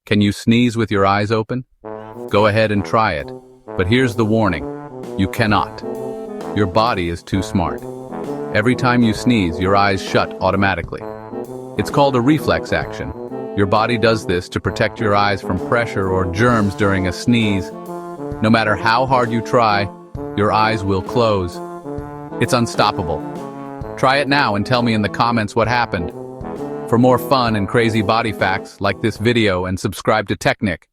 Can you sneeze with your eyes open? Go ahead and try it. But here's the warning. You cannot. Your body is too smart. Every time you sneeze, your eyes shut automatically. It's called a reflex action. Your body does this to protect your eyes from pressure or germs during a sneeze. No matter how hard you try, your eyes will close. It's unstoppable. Try it now and tell me in the comments what happened. For more fun and crazy body facts, like this video and subscribe to Technikk.